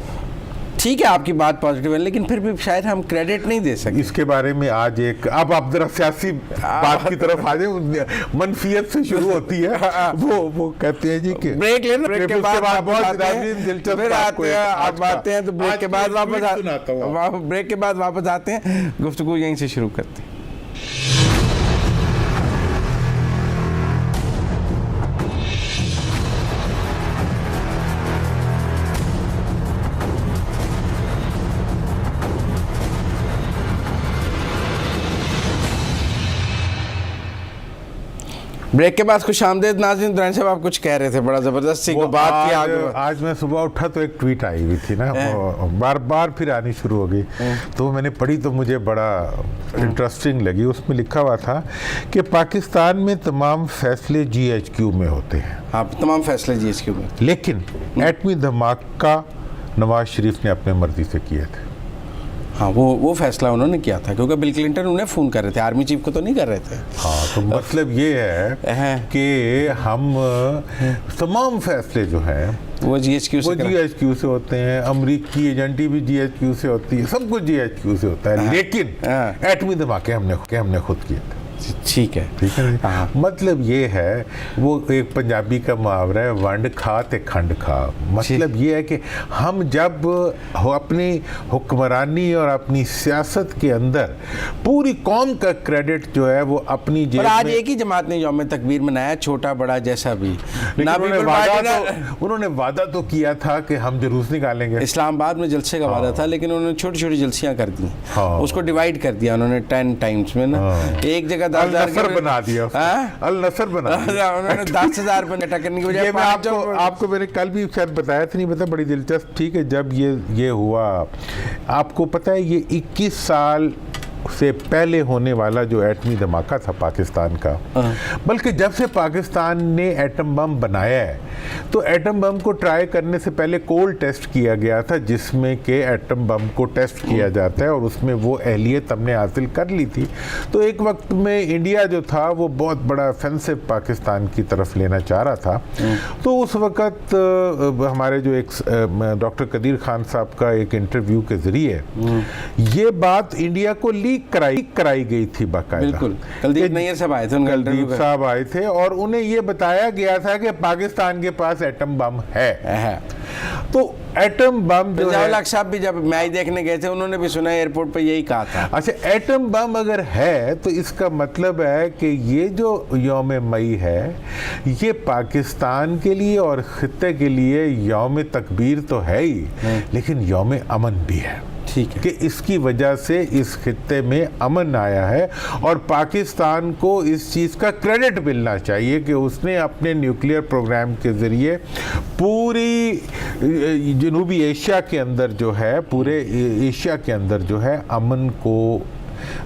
ठीक है, आपकी बात पॉजिटिव है, लेकिन फिर भी शायद हम क्रेडिट नहीं दे सकते। इसके बारे में आज एक, अब आप जरा सियासी बात की तरफ आ जाए, मनफियत से शुरू होती है। वो कहते हैं जी कि ब्रेक लेना, ब्रेक के बाद बहुत दिलचस्प फिर आते हैं, आप आते हैं तो ब्रेक के बाद वापस आते हैं, गुफ्तगू यहीं से शुरू करते हैं। ब्रेक के बाद खुश आमदेद नाज़रीन। दुरानी साहब आप कुछ कह रहे थे, बड़ा ज़बरदस्ती को बात की। आज मैं सुबह उठा तो एक ट्वीट आई हुई थी ना, बार बार फिर आनी शुरू हो गई, तो मैंने पढ़ी तो मुझे बड़ा इंटरेस्टिंग लगी। उसमें लिखा हुआ था कि पाकिस्तान में तमाम फैसले GHQ में होते हैं। हाँ, तमाम फैसले GHQ में, लेकिन एटमी धमाका नवाज शरीफ ने अपने मर्जी से किए थे। हाँ, वो फैसला उन्होंने किया था, क्योंकि बिल क्लिंटन उन्हें फ़ोन कर रहे थे, आर्मी चीफ को तो नहीं कर रहे थे। हाँ, तो मतलब ये है कि हम तमाम फैसले जो हैं वो GHQ से होते हैं। अमरीकी एजेंटी भी GHQ से होती है, सब कुछ GHQ से होता है। लेकिन एटमी धमाके हमने खुद किए थे। ठीक है। मतलब ये है, वो एक पंजाबी का मुहावरा है, वंड खा ते खंड खा। मतलब ये है कि हम जब अपनी हुक्मरानी और अपनी सियासत के अंदर पूरी कौम का क्रेडिट जो है वो अपनी जेब में। आज एक ही जमात ने यौम तकबीर मनाया, छोटा बड़ा जैसा भी। उन्होंने वादा तो किया था कि हम जुलूस निकालेंगे। इस्लामाबाद में जलसे का वादा था, लेकिन उन्होंने छोटी छोटी जलसियां कर दी। उसको डिवाइड कर दिया उन्होंने 10 टाइम्स में ना। एक जगह अल नसर बना दिया, अल नसर बना दिया। उन्होंने 10,000 बंदे करने की बजाय आपको मैंने कल भी शायद बताया था, नहीं पता, बड़ी दिलचस्प। ठीक है, जब ये हुआ, आपको पता है ये 21 साल से पहले होने वाला जो एटमी धमाका था पाकिस्तान का, बल्कि जब से पाकिस्तान ने एटम बम बनाया है तो एटम बम को ट्राई करने से पहले कोल्ड टेस्ट किया गया था, जिसमें कि एटम बम को टेस्ट किया जाता है, और उसमें वो अहलियत हमने हासिल कर ली थी। तो एक वक्त में इंडिया जो था वो बहुत बड़ा ऑफेंसिव पाकिस्तान की तरफ लेना चाह रहा था। तो उस वक्त हमारे जो एक डॉक्टर कदीर खान साहब का एक इंटरव्यू के ज़रिए ये बात इंडिया को लीक कराई गई थी बाकायदा। बिल्कुल, कुलदीप नैयर साहब आए थे, कुलदीप साहब आए थे, और उन्हें ये बताया गया था कि पाकिस्तान के पास एटम बम है। तो एटम बम जो है, साहब भी जब मैच देखने गए थे उन्होंने भी सुना, एयरपोर्ट पे यही कहा था। अच्छा, एटम बम अगर है तो इसका मतलब है कि ये जो यौम मई है ये पाकिस्तान के लिए और खित्ते के लिए यौम तकबीर तो है ही, लेकिन यौम अमन भी है। ठीक है, कि इसकी वजह से इस खित्ते में अमन आया है, और पाकिस्तान को इस चीज़ का क्रेडिट मिलना चाहिए कि उसने अपने न्यूक्लियर प्रोग्राम के ज़रिए पूरी जनूबी एशिया के अंदर जो है, पूरे एशिया के अंदर जो है अमन को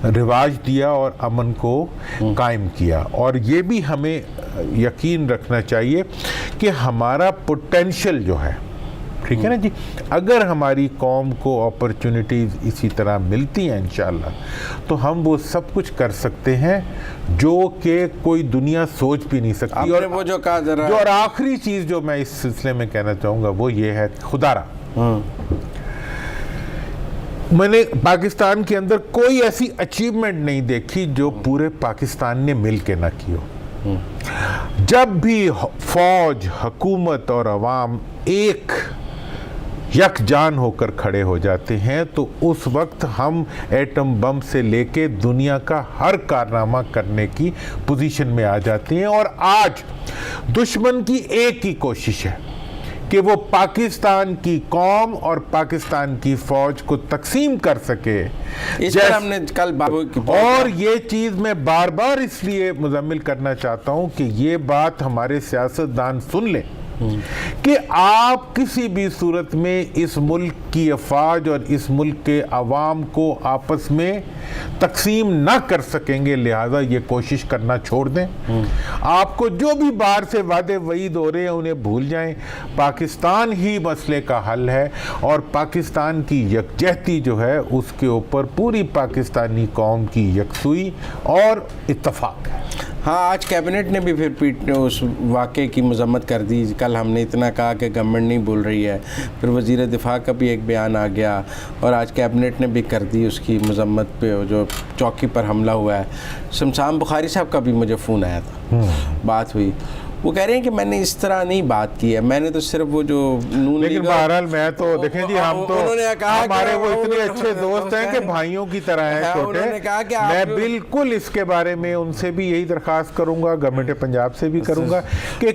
रिवाज दिया और अमन को कायम किया। और ये भी हमें यकीन रखना चाहिए कि हमारा पोटेंशियल जो है, ठीक है ना जी, अगर हमारी कौम को अपॉर्चुनिटीज़ इसी तरह मिलती हैं इंशाअल्लाह, तो हम वो सब कुछ कर सकते हैं जो कि कोई दुनिया सोच भी नहीं सकती। और वो जो कहा जरा, जो और आखिरी चीज़ जो मैं इस सिलसिले में कहना चाहूँगा वो ये है, खुदारा मैंने पाकिस्तान के अंदर कोई ऐसी अचीवमेंट नहीं देखी जो पूरे पाकिस्तान ने मिल के ना की हो। जब भी फौज, हुकूमत और अवाम एक यकजान होकर खड़े हो जाते हैं तो उस वक्त हम एटम बम से लेके दुनिया का हर कारनामा करने की पोजीशन में आ जाते हैं। और आज दुश्मन की एक ही कोशिश है कि वो पाकिस्तान की कौम और पाकिस्तान की फौज को तकसीम कर सके। इस पर हमने कल और ये चीज मैं बार बार इसलिए मुजम्मिल करना चाहता हूं कि ये बात हमारे सियासतदान सुन लें कि आप किसी भी सूरत में इस मुल्क की अफवाज और इस मुल्क के अवाम को आपस में तकसीम ना कर सकेंगे, लिहाजा ये कोशिश करना छोड़ दें। आपको जो भी बाहर से वादे वईद हो रहे हैं उन्हें भूल जाएं। पाकिस्तान ही मसले का हल है और पाकिस्तान की यकजहती जो है उसके ऊपर पूरी पाकिस्तानी कौम की यकसुई और इत्तफाक है। हाँ, आज कैबिनेट ने भी फिर उस वाक़े की मजम्मत कर दी। कल हमने इतना कहा कि गवर्नमेंट नहीं बोल रही है, फिर वज़ीर दिफा का भी एक बयान आ गया और आज कैबिनेट ने भी कर दी उसकी मजम्मत पे जो चौकी पर हमला हुआ है। शमशान बुखारी साहब का भी मुझे फ़ोन आया था, बात हुई, वो कह रहे हैं कि मैंने इस तरह नहीं बात की है, मैंने तो सिर्फ वो जो नून, लेकिन बहरहाल मैं तो देखें जी, हम तो हमारे वो इतने अच्छे दोस्त हैं कि भाइयों की तरह हैं छोटे। मैं बिल्कुल इसके बारे में उनसे भी यही दरखास्त करूंगा, गवर्नमेंट पंजाब से भी करूंगा कि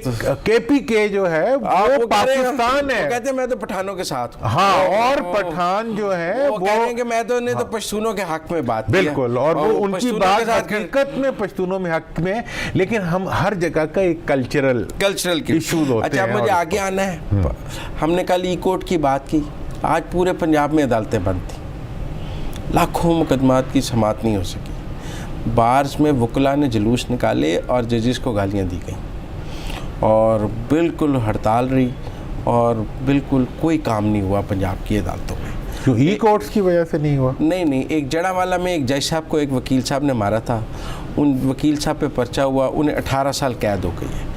KPK जो है वो पाकिस्तान है। कहते हैं मैं तो पठानों के साथ हूं। हाँ, और पठान जो है वो कह रहे हैं कि मैं तो नहीं तो पश्तूनों के हक में बात बिल्कुल, और वो उनकी बात हकीकत में पश्तूनों में हक में, लेकिन हम हर जगह का एक कल्चरल इशूज होते हैं। अच्छा, मुझे आगे आना है। हमने कल ई कोर्ट की बात की, आज पूरे पंजाब में अदालतें बंद थी, लाखों मुकदमात की समाअत नहीं हो सकी। बार्स में वकला ने जुलूस निकाले और जजेस को गालियां दी गई और बिल्कुल हड़ताल रही और बिल्कुल कोई काम नहीं हुआ पंजाब की अदालतों में। क्यों ई कोर्ट्स की वजह से नहीं हुआ? नहीं, एक जड़ावाला में एक जज साहब को एक वकील साहब ने मारा था, उन वकील साहब पे पर्चा हुआ, उन्हें 18 साल कैद हो गई है।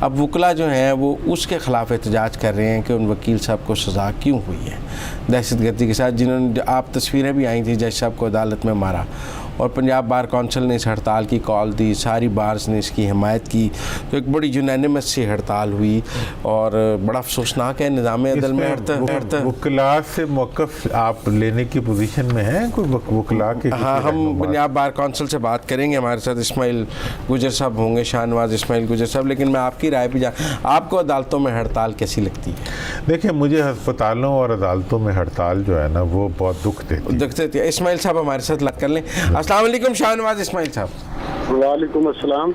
अब वकला जो हैं वो उसके ख़िलाफ़ एहतजाज कर रहे हैं कि उन वकील साहब को सज़ा क्यों हुई है दहशतगर्दी के साथ, जिन्होंने आप तस्वीरें भी आई थी जज साहब को अदालत में मारा। और पंजाब बार कौंसिल ने इस हड़ताल की कॉल दी, सारी बार्स ने इसकी हिमायत की, तो एक बड़ी यूनानिमस सी हड़ताल हुई और बड़ा अफसोसनाक है निज़ाम अदल में वकला से मौक़िफ़ आप लेने की पोजीशन में हैं कोई वकला के? हाँ, हम पंजाब बार कौंसिल से बात करेंगे, हमारे साथ इस्माइल गुजर साहब होंगे, शाहनवाज इस्माइल गुजर साहब, लेकिन मैं आपकी राय भी आपको अदालतों में हड़ताल कैसी लगती है? देखिए, मुझे अस्पतालों और अदालतों में हड़ताल जो है ना वो बहुत दुख देती है। इस्माइल साहब हमारे साथ बात कर लें। अस्सलाम वालेकुम शाहनवाज इस्माइल साहब। वालेकुम अस्सलाम।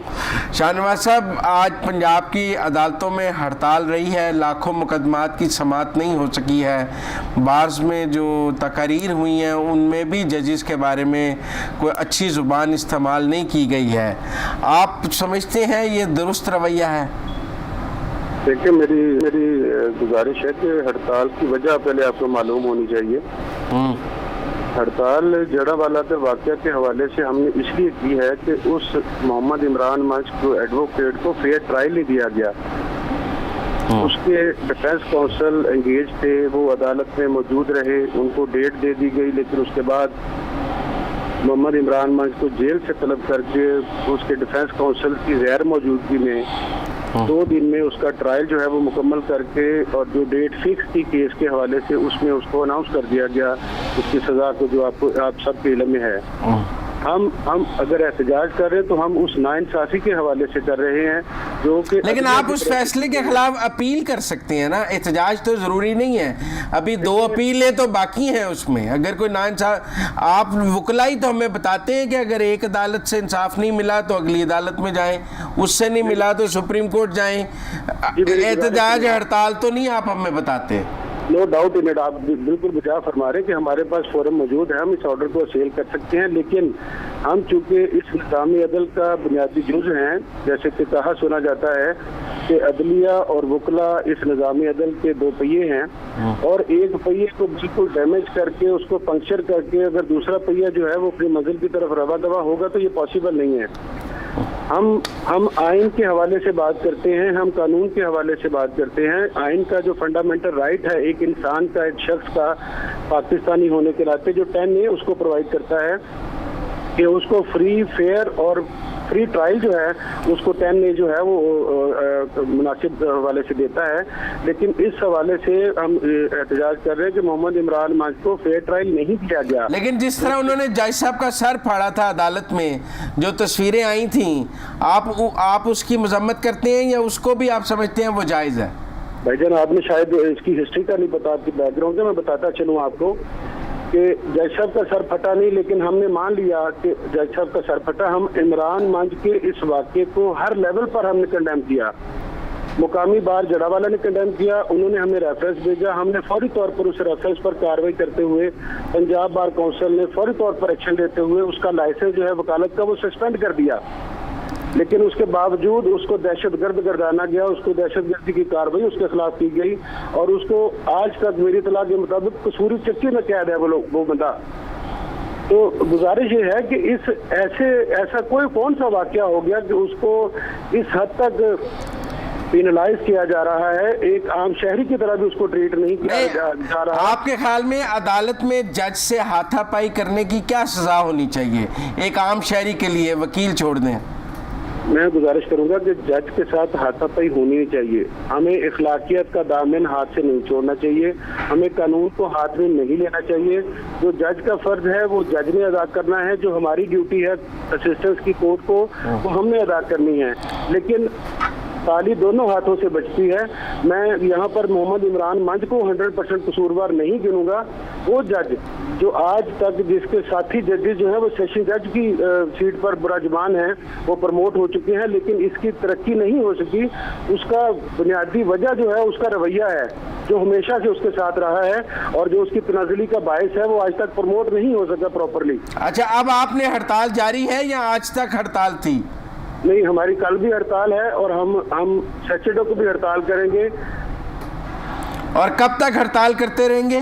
शाहनवाज साहब, आज पंजाब की अदालतों में हड़ताल रही है, लाखों मुकदमात की समाअत नहीं हो सकी है। बार्स में जो तकारीर हुई हैं उनमें भी जजेस के बारे में कोई अच्छी ज़ुबान इस्तेमाल नहीं की गई है। आप समझते हैं ये दुरुस्त रवैया है? देखिए, मेरी गुजारिश है कि हड़ताल की वजह पहले आपको मालूम होनी चाहिए। हड़ताल जड़ावाला के वाक़या के हवाले से हमने इसलिए की है कि उस मोहम्मद इमरान मंच को एडवोकेट को फेयर ट्रायल नहीं दिया गया। उसके डिफेंस काउंसिल एंगेज थे, वो अदालत में मौजूद रहे, उनको डेट दे दी गई, लेकिन उसके बाद मोहम्मद इमरान मंच को जेल से तलब करके उसके डिफेंस काउंसिल की गैर मौजूदगी में 2 दिन में उसका ट्रायल जो है वो मुकम्मल करके और जो डेट फिक्स थी केस के हवाले से उसमें उसको अनाउंस कर दिया गया उसकी सज़ा को, जो आप सब के इल्म में है। हम अगर एहतजाज कर रहे हैं तो हम उस नाइंसाफ़ी के हवाले से कर रहे हैं जो कि, लेकिन आप उस फैसले के खिलाफ अपील कर सकते हैं ना, एहतजाज तो ज़रूरी नहीं है। अभी 2 अपीलें तो बाकी हैं उसमें। अगर कोई नाइंसाफ, आप वकला ही तो हमें बताते हैं कि अगर एक अदालत से इंसाफ नहीं मिला तो अगली अदालत में जाएं, उससे नहीं मिला तो सुप्रीम कोर्ट जाएं। एहतजाज हड़ताल तो नहीं आप हमें बताते। नो डाउट इन इट, आप बिल्कुल बचा फरमा रहे हैं कि हमारे पास फोरम मौजूद है, हम इस ऑर्डर को सेल कर सकते हैं, लेकिन हम चूँकि इस निज़ामी अदल का बुनियादी जुज़ हैं, जैसे कि कहा सुना जाता है कि अदलिया और वकला इस निज़ामी अदल के 2 पहिए हैं और एक पहिए को बिल्कुल डैमेज करके उसको पंक्चर करके अगर दूसरा पहिया जो है वो अपनी मंजिल की तरफ रवा दवा होगा तो ये पॉसिबल नहीं है। हम आइन के हवाले से बात करते हैं, हम कानून के हवाले से बात करते हैं। आइन का जो फंडामेंटल राइट है एक इंसान का, एक शख्स का पाकिस्तानी होने के नाते, जो 10A उसको प्रोवाइड करता है कि उसको फ्री, फेयर और फ्री ट्रायल जो है उसको 10A जो है वो मुनासिब हवाले से देता है। लेकिन इस हवाले से हम एहतजाज कर रहे हैं कि मोहम्मद इमरान मंच को फेयर ट्रायल नहीं दिया गया। लेकिन जिस तरह उन्होंने जज साहब का सर फाड़ा था अदालत में, जो तस्वीरें आई थी, आप उसकी मजम्मत करते हैं या उसको भी आप समझते हैं वो जायज़ है? भाईजान आपने शायद इसकी हिस्ट्री का नहीं पता, आपकी बैकग्राउंड का मैं बताता चलूँ आपको कि जज साहब का सर फटा नहीं, लेकिन हमने मान लिया कि जज साहब का सर फटा। हम इमरान मंच के इस वाक़े को हर लेवल पर हमने कंडेम किया। मुकामी बार जड़ावाला ने कंडेम किया, उन्होंने हमें रेफरेंस भेजा, हमने फौरी तौर पर उस रेफरेंस पर कार्रवाई करते हुए पंजाब बार काउंसिल ने फौरी तौर पर एक्शन लेते हुए उसका लाइसेंस जो है वकालत का वो सस्पेंड कर दिया। लेकिन उसके बावजूद उसको दहशतगर्द गर्दाना गया, उसको दहशतगर्दी की कार्रवाई उसके खिलाफ की गई और उसको आज तक मेरी इत्तला के मुताबिक कसूरी चक्की में कैद है वो बंदा। तो गुजारिश ये है कि ऐसा कौन सा वाकया हो गया कि उसको इस हद तक पेनलाइज किया जा रहा है, एक आम शहरी की तरह भी उसको ट्रीट नहीं किया जा रहा। आपके ख्याल में अदालत में जज से हाथापाई करने की क्या सजा होनी चाहिए एक आम शहरी के लिए? वकील छोड़ दें। मैं गुजारिश करूंगा कि जज के साथ हाथापाई होनी नहीं चाहिए। हमें इखलाकियत का दामन हाथ से नहीं छोड़ना चाहिए, हमें कानून को हाथ में नहीं लेना चाहिए। जो जज का फर्ज है वो जज ने अदा करना है, जो हमारी ड्यूटी है असिस्टेंस की कोर्ट को वो हमने अदा करनी है। लेकिन ताली दोनों हाथों से बचती है। मैं यहाँ पर मोहम्मद इमरान मंच को 100% कसूरवार नहीं गिनूंगा। वो जज जो आज तक जिसके साथी जजेस जो है वो सेशन जज की सीट पर विराजमान है, वो प्रमोट हो चुके हैं, लेकिन इसकी तरक्की नहीं हो सकी। उसका बुनियादी वजह जो है उसका रवैया है, जो हमेशा से उसके साथ रहा है और जो उसकी तनाजुली का बायस है वो आज तक प्रमोट नहीं हो सका प्रॉपरली। अच्छा, अब आपने हड़ताल जारी है या आज तक हड़ताल थी? नहीं, हमारी कल भी हड़ताल है और हम सैटरडे को भी हड़ताल करेंगे। और कब तक हड़ताल करते रहेंगे?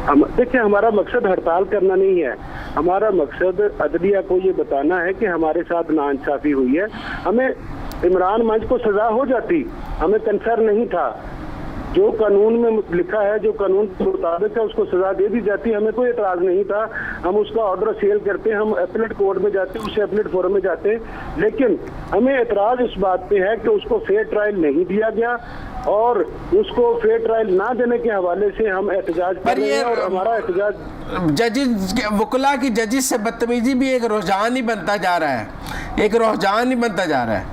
देखिए, हमारा मकसद हड़ताल करना नहीं है, हमारा मकसद अदलिया को ये बताना है कि हमारे साथ नाइंसाफी हुई है। हमें इमरान मंच को सजा हो जाती, हमें कंसर्न नहीं था। जो कानून में लिखा है, जो कानून के मुताबिक है, उसको सजा दे दी जाती, हमें कोई एतराज नहीं था। हम उसका ऑर्डर सेल करते, हम अपीलेट कोर्ट में जाते, उससे अपीलेट फोरम में जाते। लेकिन हमें एतराज इस बात पे है कि उसको फेयर ट्रायल नहीं दिया गया और उसको फेयर ट्रायल ना देने के हवाले से हम एहतजाज कर रहे हैं। और हमारा एहतजाज जजेस वकुला की जजेस से बदतमीजी भी एक रुझान ही बनता जा रहा है, एक रुझान ही बनता जा रहा है।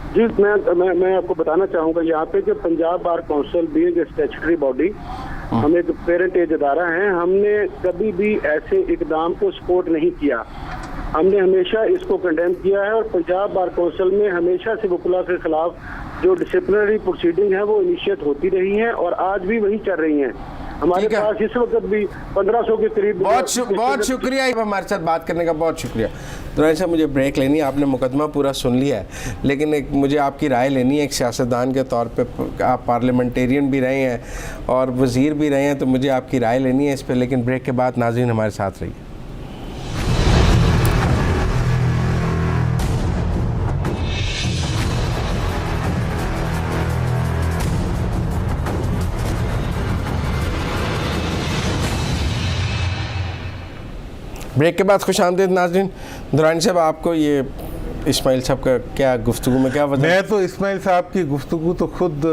जी, मैं आपको बताना चाहूँगा यहाँ पे कि Punjab bar council being a statutory body, हम एक पेरेंट एज अदारा हैं, हमने कभी भी ऐसे इकदाम को सपोर्ट नहीं किया। हमने हमेशा इसको कंडेम किया है और पंजाब बार काउंसिल में हमेशा से वकुला के खिलाफ जो डिसिप्लिनरी प्रोसीडिंग है वो इनिशिएट होती रही हैं और आज भी वही चल रही हैं। हमारे पास इस वक्त भी 1500 के करीब। बहुत शुक्रिया हमारे साथ बात करने का, बहुत शुक्रिया। तो ऐसा मुझे ब्रेक लेनी है, आपने मुकदमा पूरा सुन लिया है, लेकिन एक मुझे आपकी राय लेनी है एक सियासतदान के तौर पे। आप पार्लियामेंटेरियन भी रहे हैं और वज़ीर भी रहे हैं, तो मुझे आपकी राय लेनी है इस पर। लेकिन ब्रेक के बाद नाज़रीन हमारे साथ रहिए। ब्रेक के बाद खुशामदीद नाज़रीन। दुरानी साहब, आपको ये इस्माइल साहब का क्या गुफ्तगू में क्या वजह? मैं तो इस्माइल साहब की गुफ्तगू तो खुद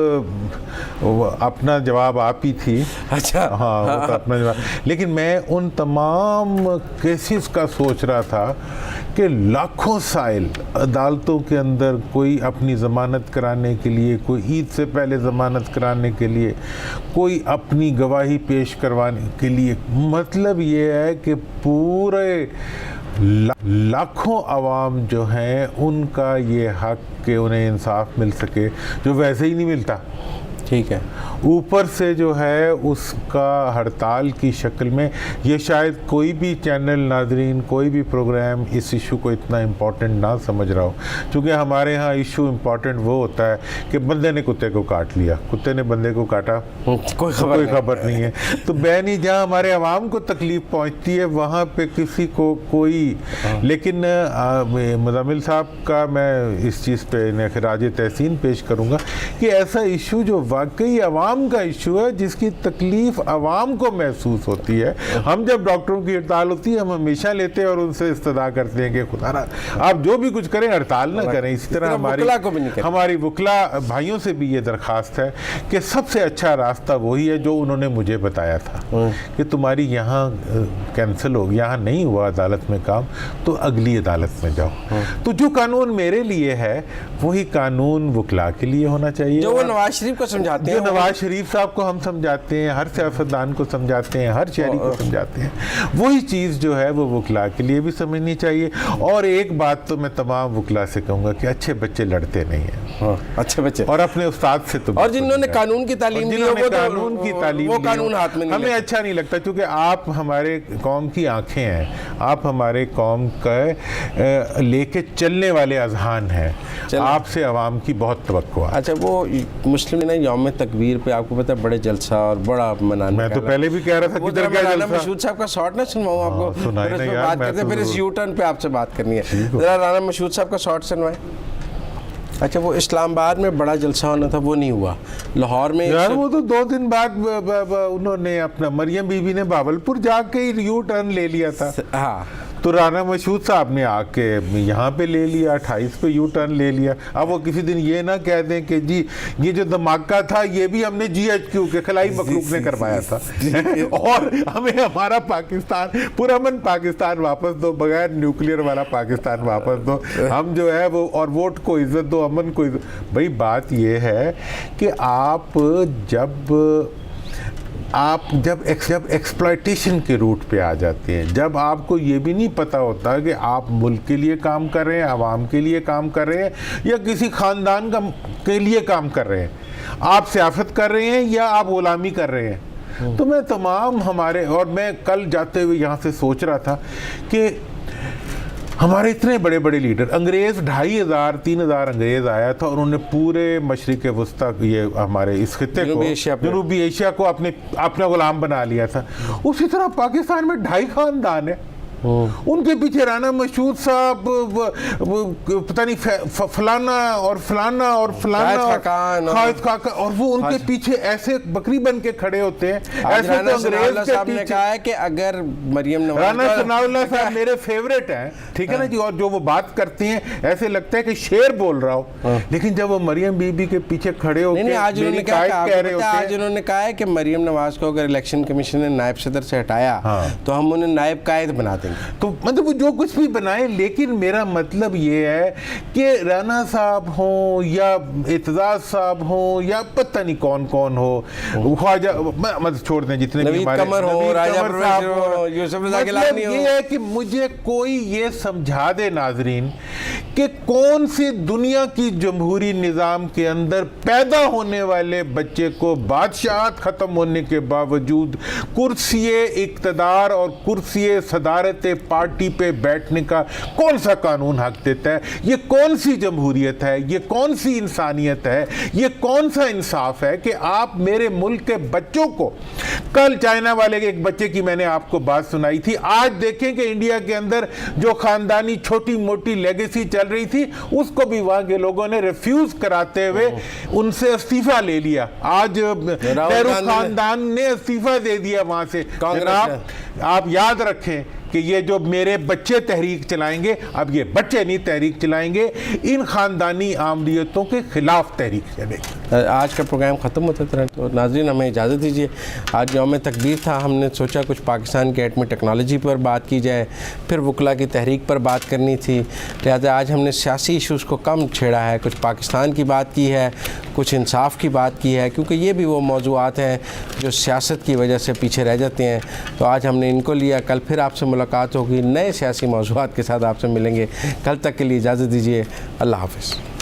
अपना जवाब आप ही थी। अच्छा, हाँ, वो तो अपना जवाब। लेकिन मैं उन तमाम केसेस का सोच रहा था कि लाखों साइल अदालतों के अंदर, कोई अपनी ज़मानत कराने के लिए, कोई ईद से पहले ज़मानत कराने के लिए, कोई अपनी गवाही पेश करवाने के लिए। मतलब ये है कि पूरे लाखों आवाम जो हैं उनका ये हक कि उन्हें इंसाफ मिल सके, जो वैसे ही नहीं मिलता। ठीक है, ऊपर से जो है उसका हड़ताल की शक्ल में। ये शायद कोई भी चैनल नाजरीन, कोई भी प्रोग्राम इस इशू को इतना इम्पोर्टेंट ना समझ रहा हो, क्योंकि हमारे यहाँ इशू इम्पोर्टेंट वो होता है कि बंदे ने कुत्ते को काट लिया, कुत्ते ने बंदे को काटा, कोई खबर नहीं है। तो बैनी जहाँ हमारे अवाम को तकलीफ़ पहुँचती है वहाँ पे किसी को कोई। लेकिन मुज़म्मिल साहब का मैं इस चीज़ पे खराज तहसीन पेश करूँगा कि ऐसा इशू जो वाकई अवाम का इशू है जिसकी तकलीफ अवाम को महसूस होती है। हम जब डॉक्टरों की हड़ताल होती है हम हमेशा लेते हैं और उनसे इस्तदा करते हैं कि खुदा ना आप जो भी कुछ करें हड़ताल ना करें। इसी तरह हमारी वुकला भाइयों से भी ये दरख्वास्त है कि सबसे अच्छा रास्ता वही है जो उन्होंने मुझे बताया था कि तुम्हारी यहाँ कैंसिल हो, यहाँ नहीं हुआ अदालत में काम तो अगली अदालत में जाओ। तो जो कानून मेरे लिए है वही कानून वुकला के लिए होना चाहिए, जो वो नवाज शरीफ को समझाते हैं, जो नवाज शरीफ साहब को हम समझाते हैं, हर सियासतदान को समझाते हैं, हर शहरी को समझाते हैं, वही चीज़ जो है वो वुकला के लिए भी समझनी चाहिए। और एक बात तो मैं तमाम वुकला से कहूँगा कि अच्छे बच्चे लड़ते नहीं हैं, अच्छे बच्चे, और अपने उस्ताद से तो, और जिन्होंने कानून की तालीम दी है कानून की तालीम वो कानून हाथ में नहीं हमें अच्छा नहीं लगता, क्योंकि आप हमारे कौम की आंखें हैं, आप हमारे कौम का लेके चलने वाले अजहान हैं, आपसे अवाम की बहुत तवक्को है। अच्छा, वो मुस्लिम ने यौम तकबीर पे आपको पता है बड़े जलसा और बड़ा मनाने, मैं तो पहले भी कह रहा था किधर क्या जलसा। मशहूद साहब का शॉट ना सुनवाऊं आपको, सुनाई ना यार, बात करते फिर इस यू टर्न पे आपसे बात करनी है, जरा राना मशहूद साहब का शॉट सुनवाएं। अच्छा, वो इस्लामाबाद में बड़ा जलसा होना था वो नहीं हुआ, लाहौर में यार वो तो 2 दिन बाद उन्होंने अपना मरियम बीबी ने बावलपुर जाके यू टर्न ले लिया था। हाँ, तो राना मशहूद साहब ने आके यहाँ पे ले लिया, 28 पे यू टर्न ले लिया। अब वो किसी दिन ये ना कह दें कि जी ये जो धमाका था ये भी हमने GHQ के खलाई मखलूक ने करवाया था और हमें हमारा पाकिस्तान, पुरअमन पाकिस्तान वापस दो, बगैर न्यूक्लियर वाला पाकिस्तान वापस दो, हम जो है वो, और वोट को इज्जत दो, अमन को इज्जत। भाई बात ये है कि आप जब एक्सप्लॉयटेशन के रूट पे आ जाते हैं, जब आपको ये भी नहीं पता होता कि आप मुल्क के लिए काम कर रहे हैं, आवाम के लिए काम कर रहे हैं या किसी ख़ानदान के लिए काम कर रहे हैं, आप सियासत कर रहे हैं या आप गुलामी कर रहे हैं। तो मैं तमाम हमारे, और मैं कल जाते हुए यहाँ से सोच रहा था कि हमारे इतने बड़े बड़े लीडर, अंग्रेज़ 2500-3000 अंग्रेज़ आया था और उन्होंने पूरे मशरिक़ वस्ता, ये हमारे इस खित्ते को, जनूबी एशिया को अपना गुलाम बना लिया था। उसी तरह पाकिस्तान में 2.5 ख़ानदान है, उनके पीछे राना मशहूद साहब, पता नहीं फलाना और फलाना और फलाना खालिद खाका, और वो उनके पीछे ऐसे बकरी बन के खड़े होते हैं। ऐसे तो अंग्रेज साहब ने कहा है कि अगर मरियम नवाज, राना सनाउल्लाह साहब मेरे फेवरेट हैं, ठीक है ना जी, और जो वो बात करती हैं ऐसे लगता है कि शेर बोल रहा हो, लेकिन जब वो मरियम बीबी के पीछे खड़े होकर आज उन्होंने कहा है कि मरियम नवाज को अगर इलेक्शन कमीशन ने नायब सदर से हटाया तो हम उन्हें नायब कायद बना देंगे। तो मतलब वो जो कुछ भी बनाए, लेकिन मेरा मतलब ये है कि राना साहब हो या एतजाज साहब हो या पता नहीं कौन कौन हो, ख्वाजा, मतलब छोड़ दें जितने भी हमारे, कमर हो, राजा हो, यूसुफ रज़ा गिलानी हो, ये है कि मुझे कोई ये समझा दे नाजरीन कि कौन सी दुनिया की जमहूरी निज़ाम के अंदर पैदा होने वाले बच्चे को बादशाहत ख़त्म होने के बावजूद कुर्सी इक़्तिदार और कुर्सी सदारत पार्टी पे बैठने का कौन सा कानून हक देता है? ये कौन सी जमहूरियत है? ये कौन सी इंसानियत है? ये कौन सा इंसाफ है कि आप मेरे मुल्क के बच्चों को, कल चाइना वाले के एक बच्चे की मैंने आपको बात सुनाई थी, आज देखें कि इंडिया के अंदर जो खानदानी छोटी मोटी लेगेसी चल रही थी उसको भी वहां के लोगों ने रिफ्यूज कराते हुए उनसे इस्तीफा ले लिया। आज नेहरू खानदान ने इस्तीफा दे दिया वहां से। आप याद रखें कि ये जो मेरे बच्चे तहरीक चलाएंगे, अब ये बच्चे नहीं तहरीक चलाएंगे, इन ख़ानदानी आमलीतों के ख़िलाफ़ तहरीक चलेगी। आज का प्रोग्राम ख़त्म होता है, तो नाज़रीन हमें इजाज़त दीजिए। आज यौम तकबीर था, हमने सोचा कुछ पाकिस्तान के एटमी टेक्नोलॉजी पर बात की जाए, फिर वुकला की तहरीक पर बात करनी थी, लिहाजा आज हमने सियासी इशूज़ को कम छेड़ा है, कुछ पाकिस्तान की बात की है, कुछ इंसाफ की बात की है, क्योंकि ये भी वो मौज़ूआत हैं जो सियासत की वजह से पीछे रह जाते हैं। तो आज हमने इनको लिया, कल फिर आपसे मुलाकात होगी, नए सियासी मौज़ूआत के साथ आपसे मिलेंगे। कल तक के लिए इजाज़त दीजिए, अल्लाह हाफ़िज़।